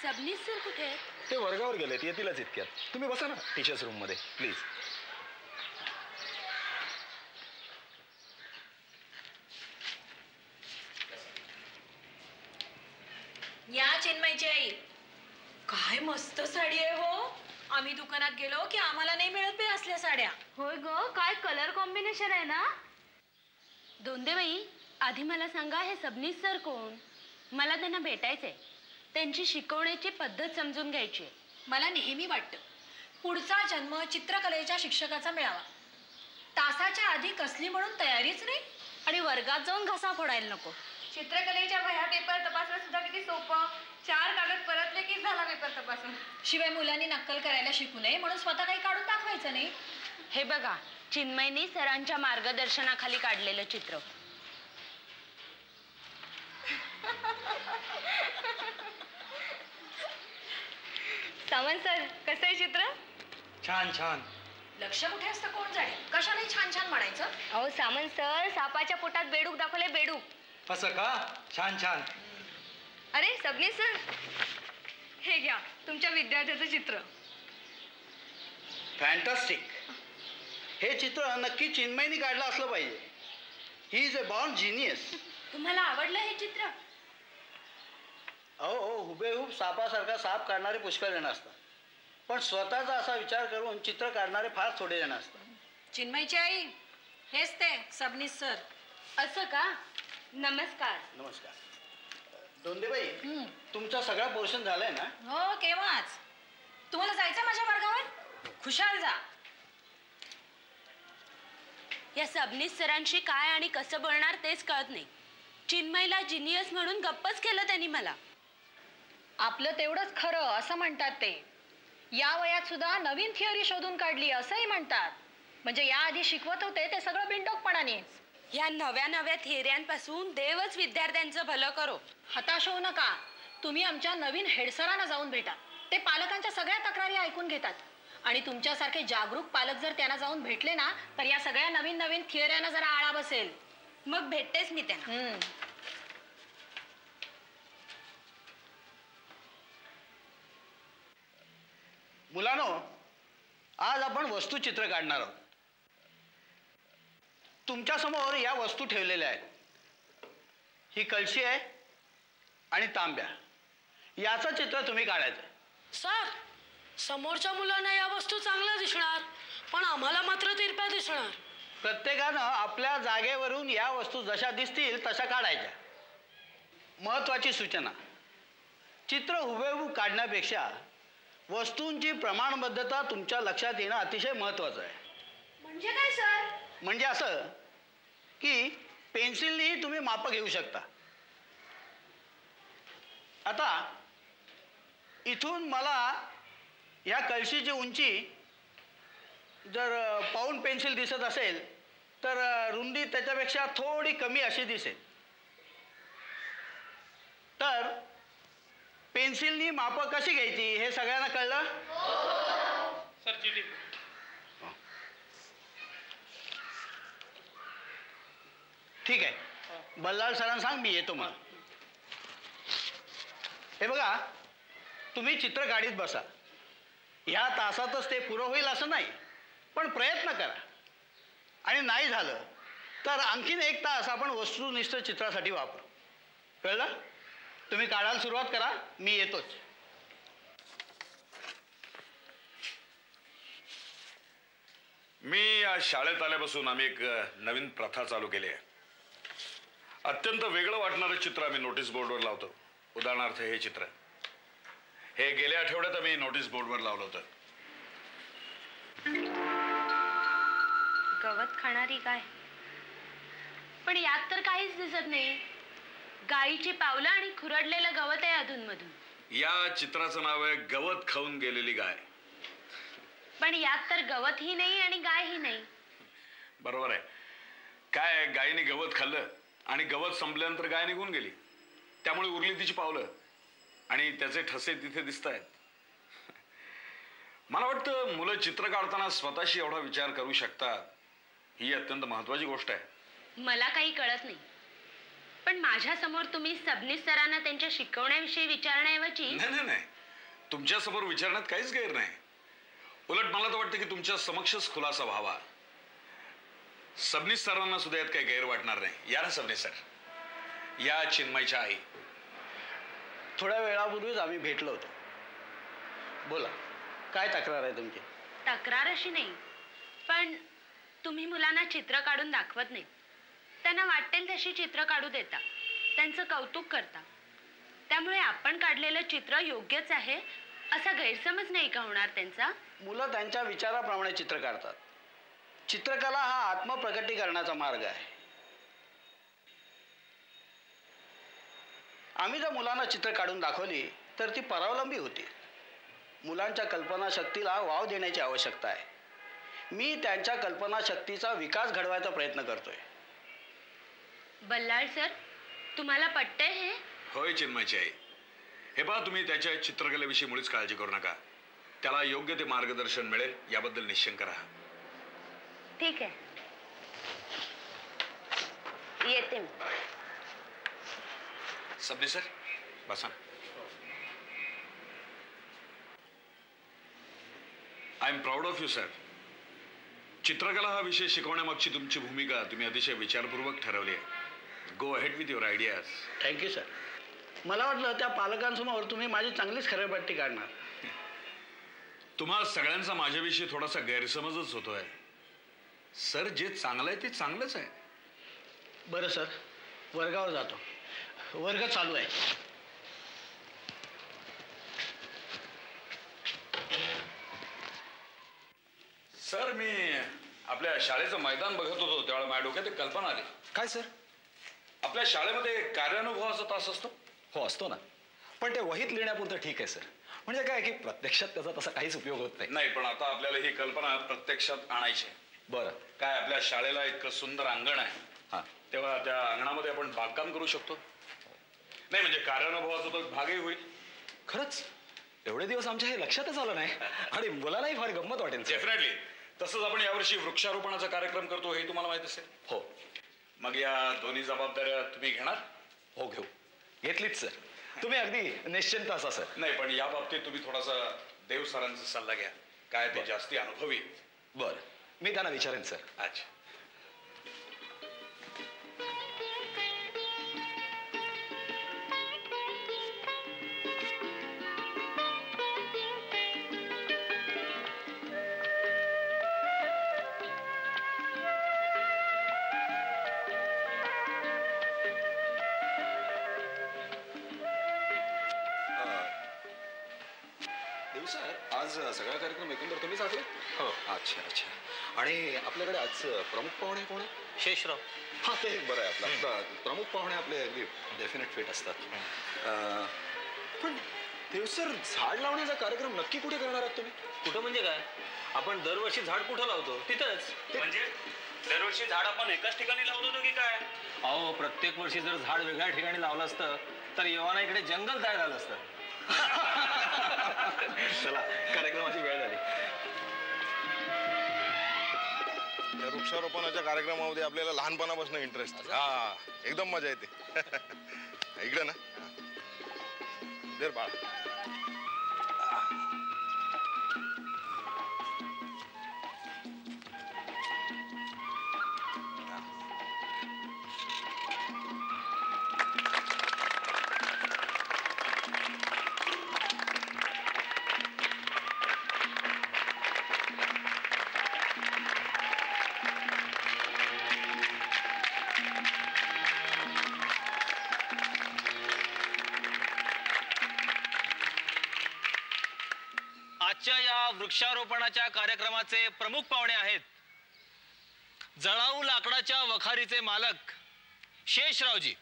Sabnis sir कुठे आहेत? ते वर्गावर गेलेत, येतीलच इतक्यात. तुम्ही बसा ना टीचर्स रूम मध्ये प्लीज. या चिन्मयची आई. काय मस्त साडी आहे हो. आम्ही दुकानात गेलो की आम्हाला नाही मिळत बे असल्या साड्या. होय ग, काय कलर कॉम्बिनेशन आहे ना. दोंदेबाई, आधी मला सांगा हे सबनीस सर कोण? मला त्यांना भेटायचंय. त्यांची शिकवण्याची पद्धत समजून घ्यायची. मला नेहमी वाटतं पुढचा जन्म चित्रकलेच्या शिक्षकाचा मिळावा. तासाच्या आधी कसली म्हणून तयारीच नाही आणि वर्गात जाऊन घसा फोडायला नको. चित्रकलेच्या वह्या पेपर तपासणं सुद्धा किती सोपं. 4 कागद परतले की झाला पेपर तपासून. शिवाय मुलांनी नक्कल करायला शिकू नये म्हणून स्वतः काही काढून दाखवायचं नाही. हे बघा, चिन्मयनी सरांच्या मार्गदर्शनाखाली काढलेलं चित्र. सामंत सर, कसं आहे चित्र? छान छान. लक्ष कुठे असतं कोण जाणे. कशाने छान छान म्हणायचं? अहो सामंत सर, सापाच्या पोटात बेडूक दाखवले, बेडूक. असं का? छान छान. अरे सबनीस सर, हे घ्या तुमच्या विद्यार्थ्याचं चित्र. फॅन्टास्टिक. हे चित्र नक्की चिन्मयनी काढलं असलं पाहिजे. He is a born genius. तुम्हाला आवडलं हे चित्र? अहो हुबेहूब सापासारखा साप काढणारे पुष्कळ जण असतात, पण स्वतःचा असा विचार करून चित्र काढणारे फार थोडे जण असतात. चिन्मयची आई, हेच ते सबनीस सर. असं का? नमस्कार. नमस्कार. दोंदेबाई, तुमचा सगळा पोर्शन झालाय ना? हो, केव्हाच. तुम्हाला जायचं माझ्या वर्गावर? खुशाल जा. या सबनीस सरांशी काय आणि कसं बोलणार तेच कळत नाही. चिन्मयला जिनियस म्हणून गप्पच केलं त्यांनी मला. आपलं तेवढंच खरं असं म्हणतात ते. या वयात सुद्धा नवीन थिअरी शोधून काढली असंही म्हणतात. म्हणजे या आधी शिकवत होते ते सगळं बिनडोकपणाने. या नव्या नव्या थिअऱ्यांपासून देवच विद्यार्थ्यांचं भलं करो. हताश होऊ नका. तुम्ही आमच्या नवीन हेडसरांना जाऊन भेटा. ते पालकांच्या सगळ्या तक्रारी ऐकून घेतात आणि तुमच्यासारखे जागरूक पालक जर त्यांना जाऊन भेटले ना तर या सगळ्या नवीन नवीन थिअऱ्यांना जरा आळा बसेल. मग भेटतेच मी त्यांना. मुलांनो, आज आपण वस्तुचित्र काढणार आहोत. तुमच्या समोर या वस्तू ठेवलेल्या आहेत. ही कळशी आहे आणि तांब्या. याचं चित्र तुम्ही काढायचं. सर, समोरच्या मुलांना या वस्तू चांगल्या दिसणार, पण आम्हाला मात्र तिरप्या दिसणार. प्रत्येकानं आपल्या जागेवरून या वस्तू जशा दिसतील तशा काढायच्या. महत्वाची सूचना, चित्र हुबेहूब काढण्यापेक्षा वस्तूंची प्रमाणबद्धता तुमच्या लक्षात येणं अतिशय महत्वाचं आहे. म्हणजे काय सर? म्हणजे असं की पेन्सिलनेही तुम्ही माप घेऊ शकता. आता इथून मला या कळशीची उंची जर पाऊंड पेन्सिल दिसत असेल तर रुंदी त्याच्यापेक्षा थोडी कमी अशी दिसेल. तर पेन्सिलनी माप कशी घ्यायची हे सगळ्यांना कळलं? सर चिठी. ठीक आहे, बल्लाळ सरांना सांग मी येतो. मग हे बघा, तुम्ही चित्र काढीत बसा. ह्या तासातच ते पुरं होईल असं नाही, पण प्रयत्न करा. आणि नाही झालं तर आणखीन 1 तास आपण वस्तुनिष्ठ चित्रासाठी वापरू. कळलं? तुम्ही काढायला सुरुवात करा, मी येतोच. मी आज शाळेत आल्यापासून आम्ही एक नवीन प्रथा चालू केली आहे. अत्यंत वेगळं वाटणारं चित्र आम्ही नोटीस बोर्डवर लावतो. उदाहरणार्थ हे चित्र, हे गेल्या आठवड्यात आम्ही नोटीस बोर्डवर लावलं होतं. गवत खाणारी गाय. पण यात तर काहीच दिसत नाही. गायीची पावलं आणि खुरडलेलं गवत आहे अधूनमधून. या चित्राचं नाव आहे गवत खाऊन गेलेली गाय. पण यात तर गवतही नाही आणि गायही नाही. बरोबर आहे. काय, गायीने गवत खाल्लं आणि गवत संपल्यानंतर गाय निघून गेली. त्यामुळे उरली तिची पावलं आणि त्याचे ठसे तिथे दिसत आहेत. मला वाटतं मुलं चित्र काढताना स्वतःशी एवढा विचार करू शकतात ही अत्यंत महत्वाची गोष्ट आहे. मला काही कळत नाही, पण माझ्यासमोर तुम्ही सबनीस सरांना त्यांच्या शिकवण्याविषयी विचारण्याऐवजी नाही, तुमच्या समोर विचारण्यात काहीच गैर नाही. उलट मला तर वाटतं की तुमच्या समक्षच खुलासा व्हावा. सबनीस सरांना सुद्धा यात काही गैर वाटणार नाही. या ना सबनीस सर, या चिन्मयच्या आई. थोड्या वेळापूर्वीच आम्ही भेटलो होतो. बोला, काय तक्रार आहे तुमची? तक्रार अशी नाही, पण तुम्ही मुलांना चित्र काढून दाखवत नाही. त्यांना वाटेल तशी चित्र काढू देता, त्यांचं कौतुक करता. त्यामुळे आपण काढलेलं चित्र योग्यच आहे असा गैरसमज नाही का होणार त्यांचा? मुलं त्यांच्या विचाराप्रमाणे चित्र काढतात. चित्रकला हा आत्मप्रकटीकरणाचा मार्ग आहे. आम्ही जर मुलांना चित्र काढून दाखवली तर ती परावलंबी होती. मुलांच्या कल्पनाशक्तीला वाव देण्याची आवश्यकता आहे. मी त्यांच्या कल्पनाशक्तीचा विकास घडवायचा प्रयत्न करतोय. बल्लाळ सर, तुम्हाला पटतंय हे? होय चिन्मयची आई. हे पहा, तुम्ही त्याच्या चित्रकलेविषयी मुळीच काळजी करू नका. त्याला योग्य ते मार्गदर्शन मिळेल याबद्दल निश्चिंत राहा. ठीक आहे, येते मी. सबनीस सर, बसा. I am proud of you sir. चित्रकला हा विषय शिकवण्यामागची तुमची भूमिका तुम्ही अतिशय विचारपूर्वक ठरवली आहे. Go ahead with your ideas. Thank you sir. मला वाटलं त्या पालकांसमोर तुम्ही माझी चांगलीच खरेपट्टी काढणार. तुम्हा सगळ्यांचा माझ्याविषयी थोडासा गैरसमजच होतोय. सर, जे चांगलं आहे ते चांगलंच आहे. बरं सर, वर्गावर जातो. वर्ग चालू आहे. सर, मी आपल्या शाळेचं मैदान बघत होतो त्यावेळेला माझ्या डोक्यात एक कल्पना आली. काय सर? आपल्या शाळेमध्ये कार्यानुभवाचा तास असतो. हो, असतो ना, पण ते वहीत लिहिण्यापुरतं ठीक आहे सर. म्हणजे काय की प्रत्यक्षात त्याचा तसा काहीच उपयोग होत नाही. नाही, पण आता आपल्याला ही कल्पना प्रत्यक्षात आणायची आहे. बरं. काय, आपल्या शाळेला इतकं सुंदर अंगण आहे, हां, तेव्हा त्या अंगणामध्ये आपण बागकाम करू शकतो. नाही म्हणजे कार्यानुभवाचा तो एक भागही होईल. खरंच एवढे दिवस आमच्या हे लक्षातच आलं नाही आणि मुलालाही फार गंमत वाटेल सर. डेफिनेटली. तसंच आपण यावर्षी वृक्षारोपणाचा कार्यक्रम करतो हे तुम्हाला माहित असेल. हो मग या दोन्ही जबाबदाऱ्या तुम्ही घेणार? हो, घेऊ. घेतलीच सर. तुम्ही अगदी निश्चिंत असा सर. नाही, पण या बाबतीत तुम्ही थोडासा देव सरांचा सल्ला घ्या. काय ते जास्ती अनुभवी. बरं, मी त्यांना विचारेन सर. अच्छा. सर, आज सगळा कार्यक्रम एकंदर तुम्हीच आखला? हो. अच्छा अच्छा. आणि आपल्याकडे आज प्रमुख पाहुणे कोण आहे? शेषराव. हां, ते एक बरं आहे. आपला प्रमुख पाहुणे आपले अगदी डेफिनेट फिट असतात. पण देव सर, झाड लावण्याचा कार्यक्रम नक्की कुठे करणार आहात तुम्ही? कुठं म्हणजे काय? आपण दरवर्षी झाड कुठं लावतो तिथंच. म्हणजे दरवर्षी झाड आपण एकाच ठिकाणी लावत होतो की काय? अहो, प्रत्येक वर्षी जर झाड वेगळ्या ठिकाणी लावलं असतं तर येवाना इकडे जंगल तयार झालं असतं. चला, कार्यक्रमाची वेळ झाली. या वृक्षारोपणाच्या कार्यक्रमामध्ये आपल्याला लहानपणापासून इंटरेस्ट आहे. हा, एकदम मजा येते. इकडे ना देर बाळ. आजच्या या वृक्षारोपणाच्या कार्यक्रमाचे प्रमुख पाहुणे आहेत जळाऊ लाकडाच्या वखारीचे मालक शेषरावजी.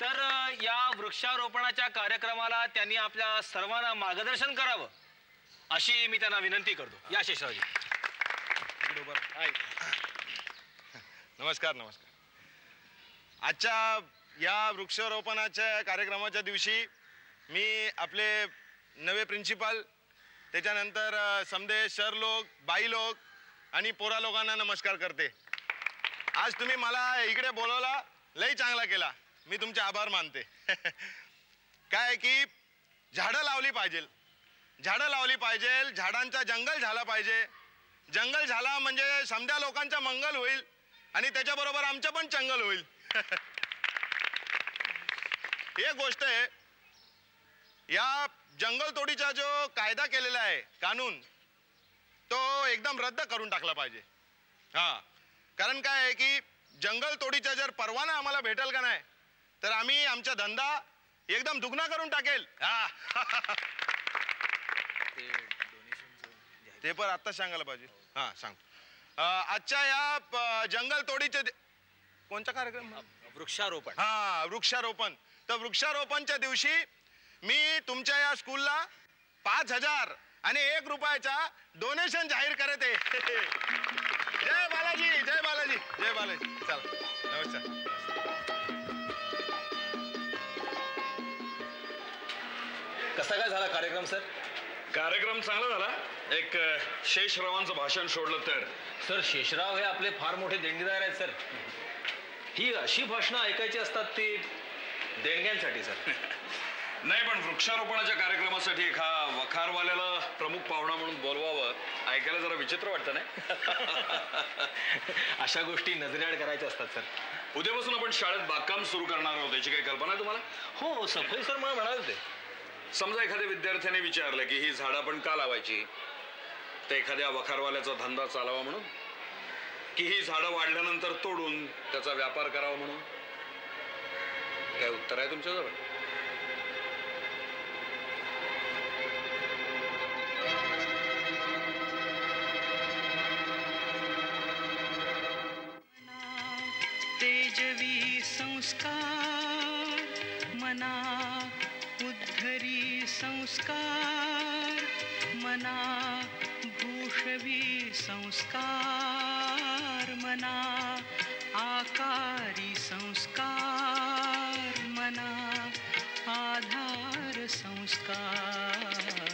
तर या वृक्षारोपणाच्या कार्यक्रमाला त्यांनी आपल्या सर्वांना मार्गदर्शन करावं अशी मी त्यांना विनंती करतो. या शेषरावजी. नमस्कार नमस्कार. आजच्या या वृक्षारोपणाच्या कार्यक्रमाच्या दिवशी मी आपले नवे प्रिन्सिपल, त्याच्यानंतर समदे सर लोक, बाई लोक आणि पोरा लोकांना नमस्कार करते. आज तुम्ही मला इकडे बोलवला, लई चांगला केला. मी तुमचे आभार मानते. काय की झाडं लावली पाहिजे, झाडं लावली पाहिजे, झाडांचा जंगल झाला पाहिजे. जंगल झाला म्हणजे समध्या लोकांचा मंगल होईल आणि त्याच्याबरोबर आमचं पण चंगल होईल. एक गोष्ट आहे, या जंगल तोडीचा जो कायदा केलेला आहे, कानून, तो एकदम रद्द करून टाकला पाहिजे. हा, कारण काय आहे की जंगल तोडीचा जर परवाना आम्हाला भेटेल का नाही, तर आम्ही आमचा धंदा एकदम दुगना करून टाकेल. हा. ते पण आता सांगायला पाहिजे. हा, सांग. आजच्या या जंगल तोडीचे कोणता कार्यक्रम? वृक्षारोपण. हा, वृक्षारोपण. तर वृक्षारोपणच्या दिवशी मी तुमच्या या स्कूलला 5,000 आणि 1 रुपयाचा डोनेशन जाहीर करत आहे. जय बालाजी, जय बालाजी, जय बालाजी. चला, नमस्कार. कसा काय झाला कार्यक्रम सर? कार्यक्रम चांगला झाला. एक शेषरावांचं भाषण सोडलं तर. सर, शेषराव हे आपले फार मोठे देणगीदार आहेत सर. ही अशी भाषणं ऐकायची असतात ती देणग्यांसाठी सर. नाही, पण वृक्षारोपणाच्या कार्यक्रमासाठी एका वखारवाल्याला प्रमुख पाहुणा म्हणून बोलवावं, ऐकायला जरा विचित्र वाटतं नाही? अशा गोष्टी नजरेआड करायच्या असतात सर. उद्यापासून आपण शाळेत बागकाम सुरू करणार आहोत, याची काही कल्पना आहे तुम्हाला? हो, सफाई सर मला म्हणाले होते. समजा एखाद्या विद्यार्थ्याने विचारलं की ही झाडं आपण का लावायची, तर एखाद्या वखारवाल्याचा धंदा चालावा म्हणून, की ही झाडं वाढल्यानंतर तोडून त्याचा व्यापार करावा म्हणून. काय उत्तर आहे तुमच्याजवळ? तेजवी संस्कार मना, उद्धरी संस्कार मना, भूषवी संस्कार मना, आकारी संस्कार मना, आधार संस्कार